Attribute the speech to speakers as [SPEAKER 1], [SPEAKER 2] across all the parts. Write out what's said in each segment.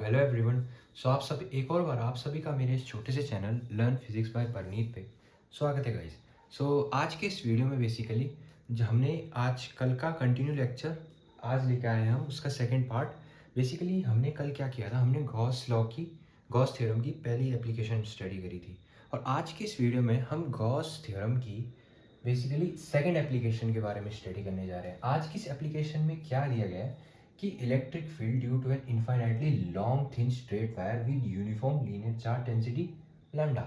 [SPEAKER 1] Hello everyone. आप सब एक और बार आप सभी का मेरे इस छोटे से channel learn physics by Parneet पे स्वागत है गाइस। आज के इस वीडियो में बेसिकली जो हमने आज कल का कंटिन्यू लेक्चर आज लेके आए हैं हम उसका सेकंड पार्ट। बेसिकली हमने कल क्या किया था, हमने गॉस थ्योरम की पहली एप्लीकेशन स्टडी करी थी और आज के इस वीडियो में हम गॉस थ्योरम की बेसिकली सेकंड एप्लीकेशन के बारे में स्टडी करने जा रहे हैं। आज की इस एप्लीकेशन में क्या दिया गया है कि electric field due to an infinitely long thin straight wire with uniform linear charge density lambda.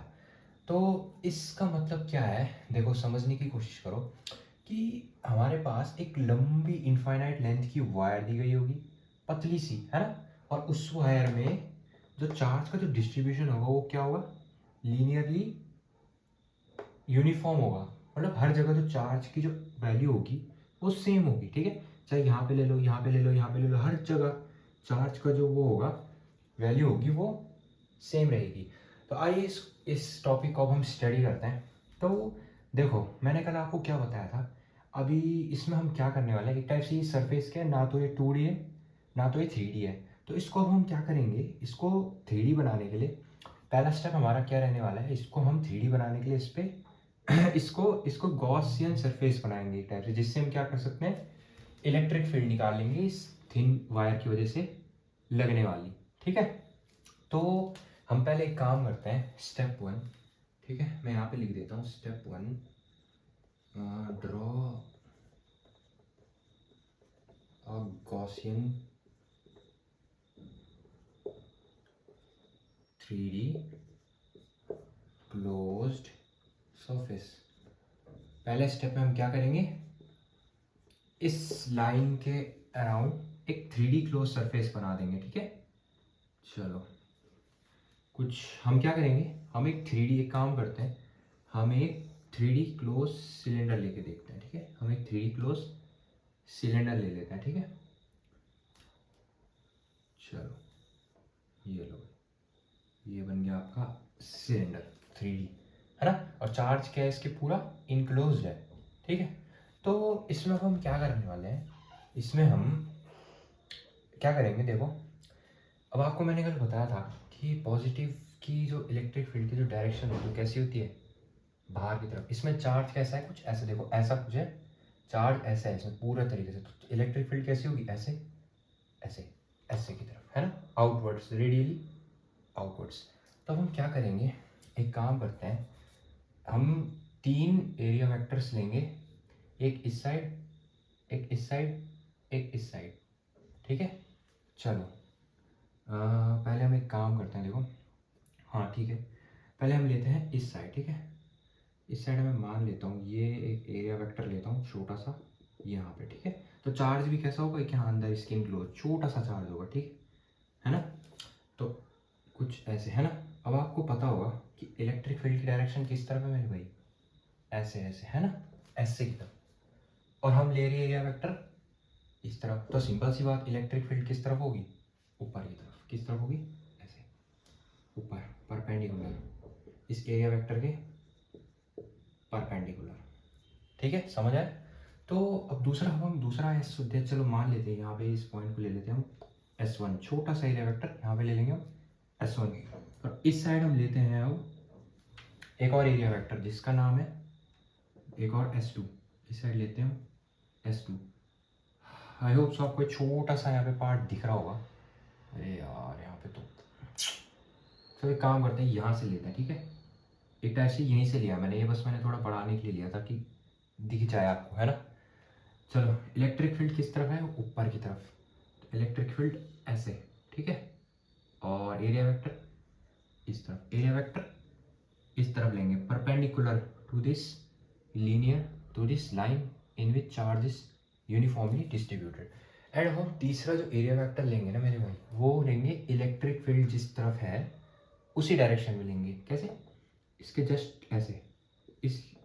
[SPEAKER 1] तो इसका मतलब क्या है, देखो समझने की कोशिश करो कि हमारे पास एक लंबी इनफाइनाइट लेंथ की वायर दी गई होगी, पतली सी है ना, और उस वायर में जो चार्ज का जो डिस्ट्रीब्यूशन होगा वो क्या होगा, लीनियरली यूनिफॉर्म होगा। मतलब हर जगह जो चार्ज की जो वैल्यू होगी वो सेम होगी, ठीक है। चाहे यहाँ पे ले लो, यहाँ पे ले लो, यहाँ पे ले लो, हर जगह चार्ज का जो वो होगा वैल्यू होगी वो सेम रहेगी। तो आइए इस टॉपिक को अब हम स्टडी करते हैं। तो देखो मैंने कल आपको क्या बताया था, अभी इसमें हम क्या करने वाले हैं, एक टाइप से ये सरफेस क्या है, ना तो ये 2D है ना तो ये 3D है। तो इसको अब हम क्या करेंगे, इसको 3D बनाने के लिए पहला स्टेप हमारा क्या रहने वाला है, इसको हम 3D बनाने के लिए इस पे इसको गॉसियन सरफेस बनाएंगे एक टाइप से, जिससे हम क्या कर सकते हैं, इलेक्ट्रिक फील्ड निकाल लेंगे इस थिन वायर की वजह से लगने वाली, ठीक है। तो हम पहले एक काम करते हैं, स्टेप 1, ठीक है, मैं यहाँ पे लिख देता हूँ step 1, draw a Gaussian 3D closed surface. पहले स्टेप में हम क्या करेंगे, इस लाइन के अराउंड एक 3D क्लोज सरफेस बना देंगे, ठीक है। चलो कुछ हम क्या करेंगे, हम एक 3D एक काम करते हैं, हम एक 3D क्लोज सिलेंडर लेके देखते हैं, ठीक है। हम एक 3D क्लोज सिलेंडर ले लेते हैं, ठीक है। चलो ये लो, ये बन गया आपका सिलेंडर 3D, है ना। और चार्ज क्या है इसके, पूरा इनक्लोज्ड है, ठीक है। तो इसमें अब हम क्या करने वाले हैं, इसमें हम क्या करेंगे, देखो अब आपको मैंने कल बताया था कि पॉजिटिव की जो इलेक्ट्रिक फील्ड की जो डायरेक्शन होती है कैसी होती है, बाहर की तरफ। इसमें चार्ज कैसा है, कुछ ऐसा, देखो ऐसा कुछ है, चार्ज ऐसा है इसमें पूरा तरीके से। तो इलेक्ट्रिक फील्ड कैसी होगी, ऐसे ऐसे ऐसे की तरफ, है ना, आउटवर्ड्स, रेडियली आउटवर्ड्स। तो अब हम क्या करेंगे, एक काम करते हैं, हम 3 एरिया वेक्टर्स लेंगे, एक इस साइड, एक इस साइड, एक इस साइड, ठीक है। चलो पहले हम एक काम करते हैं, देखो हाँ ठीक है, पहले हम लेते हैं इस साइड, ठीक है। इस साइड में मान लेता हूँ ये एक एरिया वेक्टर लेता हूँ छोटा सा यहाँ पे, ठीक है। तो चार्ज भी कैसा होगा कि हाँ अंदर स्किन क्लोज छोटा सा चार्ज होगा, ठीक है ना। तो कुछ ऐसे, है ना। अब आपको पता होगा कि इलेक्ट्रिक फील्ड की डायरेक्शन किस तरफ है मेरे भाई, ऐसे ऐसे, है ना, ऐसे की तरफ। और हम ले रहे एरिया वेक्टर इस तरफ। तो सिंपल सी बात, इलेक्ट्रिक फील्ड किस तरफ होगी, ऊपर की तरफ। किस तरफ होगी, ऐसे ऊपर, परपेंडिकुलर, इस एरिया वेक्टर के परपेंडिकुलर, ठीक है, समझ आए। तो अब दूसरा, हम दूसरा एस, चलो मान लेते हैं यहाँ पे इस पॉइंट को ले लेते हैं हम S1, छोटा सा एरिया वेक्टर यहाँ पे ले लेंगे हम S1। और इस साइड हम लेते हैं अब एक और एरिया वेक्टर जिसका नाम है एक और S2, इस साइड लेते हैं हम S2। आई होप सो आपको छोटा सा यहाँ पे पार्ट दिख रहा होगा, अरे यार यहाँ पे तो एक काम करते हैं, यहाँ से लेते हैं, ठीक है। एक टाइप से यहीं से लिया मैंने, ये बस मैंने थोड़ा बढ़ाने के लिए लिया था कि दिख जाए आपको, है ना। चलो इलेक्ट्रिक फील्ड किस तरफ है, ऊपर की तरफ। तो इलेक्ट्रिक फील्ड ऐसे, ठीक है। और एरिया वेक्टर इस तरफ, एरिया वेक्टर इस तरफ लेंगे, perpendicular to this linear to this line in which charge is uniformly distributed. And हम तीसरा जो एरिया वेक्टर लेंगे ना मेरे भाई, वो लेंगे इलेक्ट्रिक फील्ड जिस तरफ है उसी डायरेक्शन में लेंगे। कैसे, इसके जस्ट ऐसे,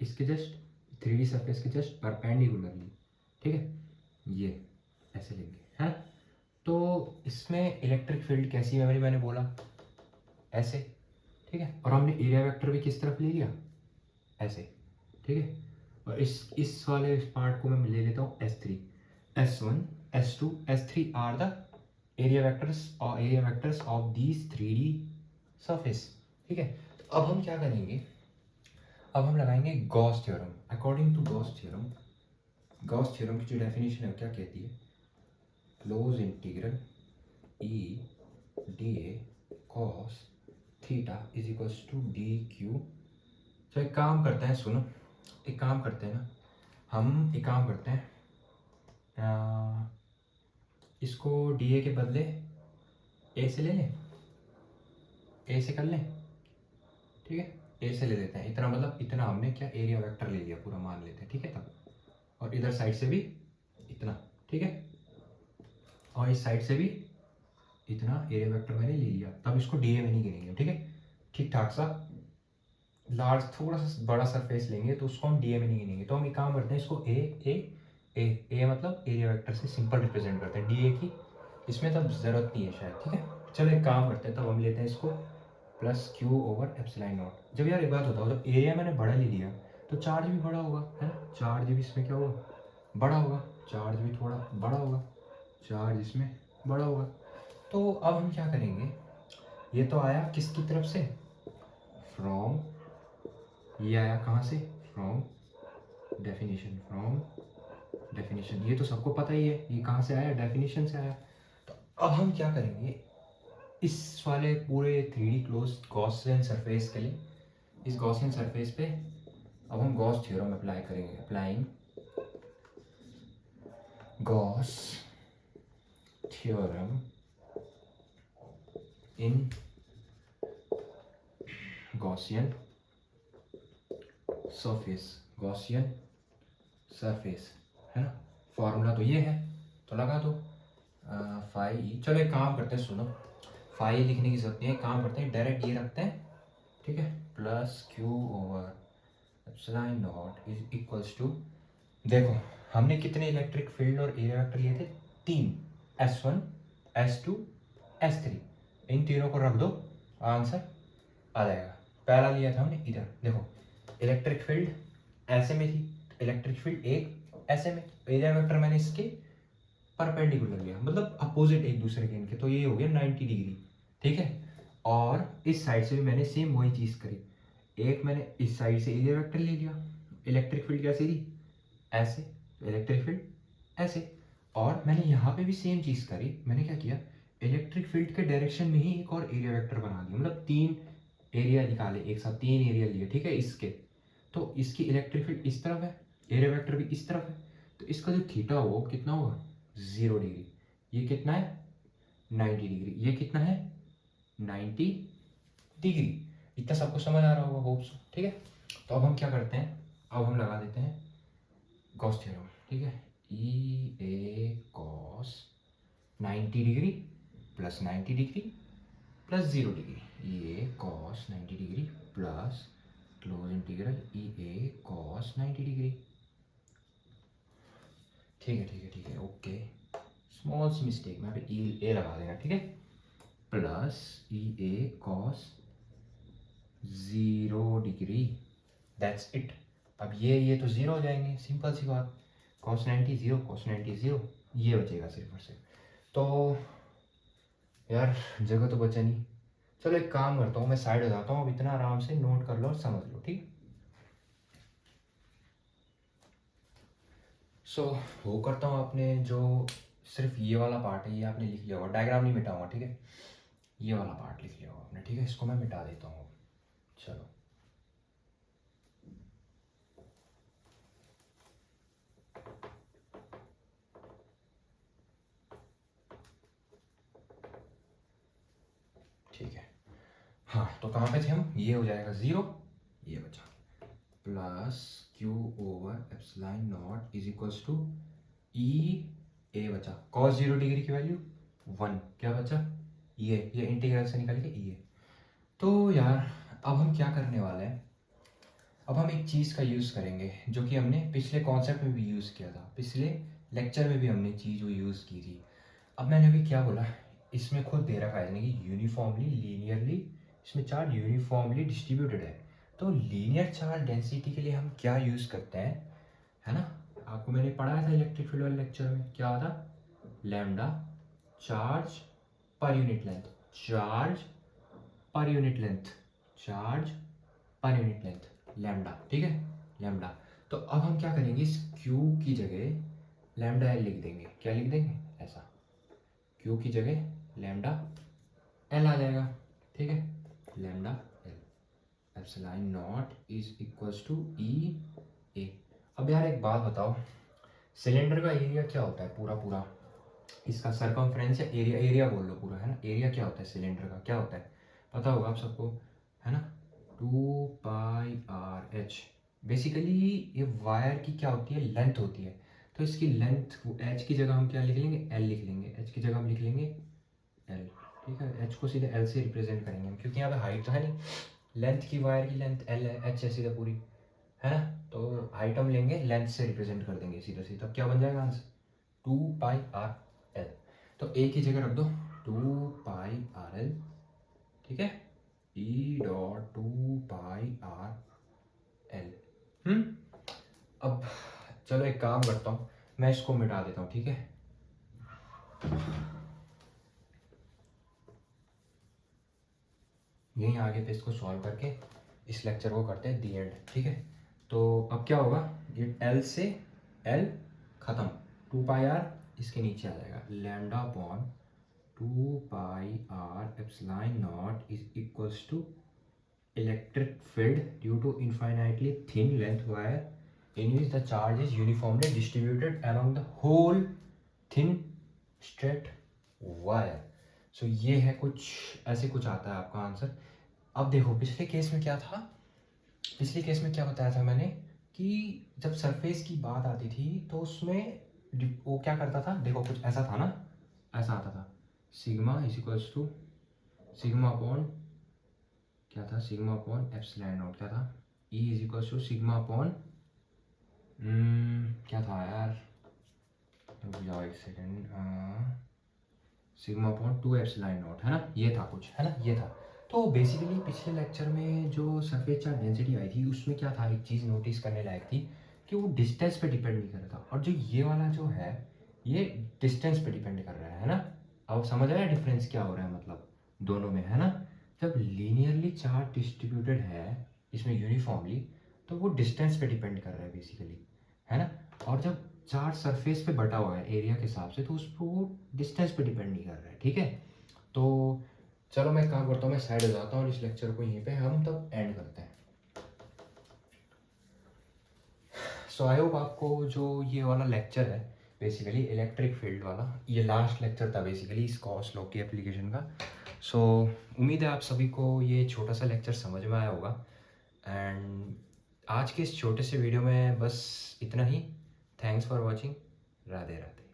[SPEAKER 1] इसके जस्ट 3D सरफेस के जस्ट परपेंडिकुलरली, ठीक है, ये ऐसे लेंगे, है। तो इसमें इलेक्ट्रिक फील्ड कैसी है मैंने बोला ऐसे, ठीक है। और हमने एरिया वेक्टर भी किस तरफ ले लिया, ऐसे, ठीक है। और इस वाले पार्ट को मैं ले लेता हूँ S3, S1, S2, S3 are the area vectors of these 3D surface. ठीक है, तो अब हम क्या करेंगे, अब हम लगाएंगे Gauss theorem. According to Gauss theorem की जो डेफिनेशन है वो क्या कहती है, close integral E D A cos theta is equals to D Q. तो एक काम करते हैं, सुनो, एक काम करते हैं ना, हम एक काम करते हैं, इसको डी ए के बदले ए से ले लें, ए से कर लें। ठीक है, ए से ले लेते हैं, इतना मतलब इतना हमने क्या एरिया वेक्टर ले लिया पूरा, मान लेते हैं। ठीक है, तब और इधर साइड से भी इतना। ठीक है, और इस साइड से भी इतना एरिया वेक्टर मैंने ले लिया, तब इसको डी ए में नहीं गिनेंगे। ठीक है, ठीक ठाक सा लार्ज थोड़ा सा बड़ा सरफेस लेंगे तो उसको हम डी ए में नहीं गिनेंगे। तो हम एक काम करते हैं, इसको ए ए ए ए मतलब एरिया वेक्टर से सिंपल रिप्रेजेंट करते हैं, डी ए की इसमें तब ज़रूरत नहीं है शायद। ठीक है, चलो एक काम करते हैं, तब हम लेते हैं इसको plus Q over epsilon not. जब यार एक बात बताओ, जब एरिया मैंने बड़ा ले लिया तो चार्ज भी बड़ा होगा, है ना, चार्ज भी इसमें क्या होगा, बड़ा होगा, चार्ज भी थोड़ा बड़ा होगा, चार्ज इसमें बड़ा होगा। तो अब हम क्या करेंगे, ये तो आया किसकी तरफ से, फ्रॉम, ये आया कहाँ से, फ्रॉम डेफिनेशन, ये तो सबको पता ही है, ये कहाँ से आया, डेफिनेशन से आया। तो अब हम क्या करेंगे, इस वाले पूरे 3D क्लोज गॉसियन सरफेस के लिए, इस गॉसियन सरफेस पे अब हम गॉस थ्योरम अप्लाई करेंगे। Applying Gauss theorem in Gaussian surface, है ना, फॉर्मूला तो ये है, तो लगा दो फाई। चलो एक काम करते हैं, सुनो, फाई लिखने की जरूरत नहीं है, काम करते हैं डायरेक्ट ये रखते हैं। ठीक है, plus Q over epsilon not is equals to, देखो हमने कितने इलेक्ट्रिक फील्ड और एरिया वेक्टर लिए थे, 3, S1 S2 S3, इन तीनों को रख दो, आंसर आ जाएगा। पहला लिया था हमने इधर, देखो इलेक्ट्रिक फील्ड ऐसे में थी, इलेक्ट्रिक फील्ड एक ऐसे में, एरिया वेक्टर मैंने इसके परपेंडिकुलर लिया, मतलब अपोजिट एक दूसरे के इनके, तो ये हो गया 90 डिग्री। ठीक है, और इस साइड से भी मैंने सेम वही चीज़ करी, एक मैंने इस साइड से एरिया वेक्टर ले लिया, इलेक्ट्रिक फील्ड कैसे थी, ऐसे, इलेक्ट्रिक फील्ड ऐसे, और मैंने यहाँ पे भी सेम चीज़ करी, मैंने क्या किया, इलेक्ट्रिक फील्ड के डायरेक्शन में ही एक और एरिया वेक्टर बना दिया, मतलब 3 एरिया निकाले एक साथ, 3 एरिया लिए। ठीक है, इसके तो इसकी इलेक्ट्रिक फील्ड इस तरफ है, एरिया वेक्टर भी इस तरफ है, तो इसका जो थीटा हो कितना होगा, 0 डिग्री। ये कितना है, 90 डिग्री, ये कितना है, 90 डिग्री। इतना सबको समझ आ रहा होगा, होप्स। ठीक है, तो अब हम क्या करते हैं, अब हम लगा देते हैं गॉस थ्योरम। ठीक है, E A cos 90 degree plus 90 degree plus 0 degree, E A cos 90 degree plus close integral E A cos 90 degree. ठीक है, ओके, स्मॉल सी मिस्टेक, मैं ई ए लगा देना। ठीक है, plus E A cos 0 degree, that's it. अब ये तो 0 हो जाएंगे, सिंपल सी बात, cos 90 0, cos 90 0, ये बचेगा सिर्फ और सिर्फ। तो यार जगह तो बचा नहीं, चलो एक काम करता हूँ, मैं साइड हो जाता हूँ, अब इतना आराम से नोट कर लो और समझ लो। ठीक, सो वो करता हूँ, आपने जो सिर्फ ये वाला पार्ट है ये आपने लिख लिया होगा, डायग्राम नहीं मिटाऊंगा। ठीक है, ये वाला पार्ट लिख लिया होगा आपने। ठीक है, इसको मैं मिटा देता हूँ। चलो, ठीक है, हाँ, तो कहाँ पे थे हम, ये हो जाएगा 0, ये बचा plus Q over epsilon not is equals to E A बचा, cos 0 डिग्री की वैल्यू 1, क्या बचा, ये इंटीग्रल से निकल के ये। तो यार अब हम क्या करने वाले हैं, अब हम एक चीज़ का यूज़ करेंगे जो कि हमने पिछले कॉन्सेप्ट में भी यूज़ किया था, पिछले लेक्चर में भी हमने चीज़ वो यूज़ की थी। अब मैंने अभी क्या बोला, इसमें खुद दे रखा है कि यूनिफॉर्मली लीनियरली, इसमें चार्ज यूनिफॉर्मली डिस्ट्रीब्यूटेड है। तो लीनियर चार्ज डेंसिटी के लिए हम क्या यूज़ करते हैं, है ना, आपको मैंने पढ़ाया था इलेक्ट्रिक फील्ड वाले लेक्चर में, क्या था, lambda charge per unit length, charge per unit length, charge per unit length, lambda, ठीक है, लैम्डा। तो अब हम क्या करेंगे, इस Q की जगह लैम्डा एल लिख देंगे। क्या लिख देंगे, ऐसा, Q की जगह लैम्डा एल आ जाएगा, ठीक है, lambda L epsilon not is equals to E A. अब यार एक बात बताओ, सिलेंडर का एरिया क्या होता है, पूरा पूरा इसका सरकमफ्रेंस या एरिया, एरिया बोल लो पूरा, है ना, एरिया क्या होता है सिलेंडर का, क्या होता है, पता होगा आप सबको, है ना, 2πr/h। बेसिकली ये वायर की क्या होती है, लेंथ होती है। तो इसकी लेंथ, h की जगह हम क्या लिख लेंगे, l लिख लेंगे, h की जगह हम लिख लेंगे l, ठीक है, h को सीधे l से रिप्रेजेंट करेंगे हम, क्योंकि यहाँ पे हाइट तो है नहीं, लेंथ की, वायर की लेंथ l है, h है सीधे पूरी, है ना, तो हाइट हम लेंगे, लेंथ से रिप्रेजेंट कर देंगे सीधा सीधा। तब क्या बन जाएगा आंसर, 2πr/l। तो a की जगह रख दो 2πr/l, ठीक है, E डॉट 2πr/l। अब चलो एक काम करता हूँ, मैं इसको मिटा देता हूँ, ठीक है, यहीं आगे पे इसको सॉल्व करके इस लेक्चर को करते हैं दी एंड, ठीक है। तो अब क्या होगा, ये L से L ख़त्म, 2πr इसके नीचे आ जाएगा, lambda upon 2πr epsilon not is equals to electric field due to infinitely thin length wire in which the charge is uniformly distributed among the whole thin straight wire। सो ये है कुछ, ऐसे कुछ आता है आपका आंसर। अब देखो पिछले केस में क्या था, पिछले केस में क्या बताया था मैंने, कि जब सरफेस की बात आती थी तो उसमें वो क्या करता था, देखो कुछ ऐसा था ना, ऐसा आता था, sigma is equals to sigma upon, क्या था, सिग्मा अपॉन एप्सिलॉन नॉट, क्या था, E is equals to sigma upon, क्या था यार, रुक जाओ एक second, sigma upon 2 epsilon naught, है ना, ये था कुछ, है ना, ये था। तो बेसिकली पिछले लेक्चर में जो सरफेस चार्ज डेंसिटी आई थी उसमें क्या था, एक चीज़ नोटिस करने लायक थी कि वो डिस्टेंस पे डिपेंड नहीं कर रहा था, और जो ये वाला जो है ये डिस्टेंस पे डिपेंड कर रहा है ना। अब समझ आया डिफरेंस क्या हो रहा है, मतलब दोनों में, है ना, जब लीनियरली चार्ज डिस्ट्रीब्यूटेड है इसमें यूनिफॉर्मली, तो वो डिस्टेंस पे डिपेंड कर रहा है बेसिकली, है ना, और जब चार्ज सरफेस पे बटा हुआ है एरिया के हिसाब से, तो उस पर वो डिस्टेंस पे डिपेंड नहीं कर रहा है, ठीक है। तो चलो मैं काम करता हूँ, मैं साइड हो जाता हूँ और इस लेक्चर को यहीं पे हम तब एंड करते हैं। सो आई होप आपको जो ये वाला लेक्चर है बेसिकली इलेक्ट्रिक फील्ड वाला, ये लास्ट लेक्चर था बेसिकली इस गॉस लॉ की एप्लीकेशन का। सो उम्मीद है आप सभी को ये छोटा सा लेक्चर समझ में आया होगा, एंड आज के इस छोटे से वीडियो में बस इतना ही। Thanks for watching, Radhe Radhe.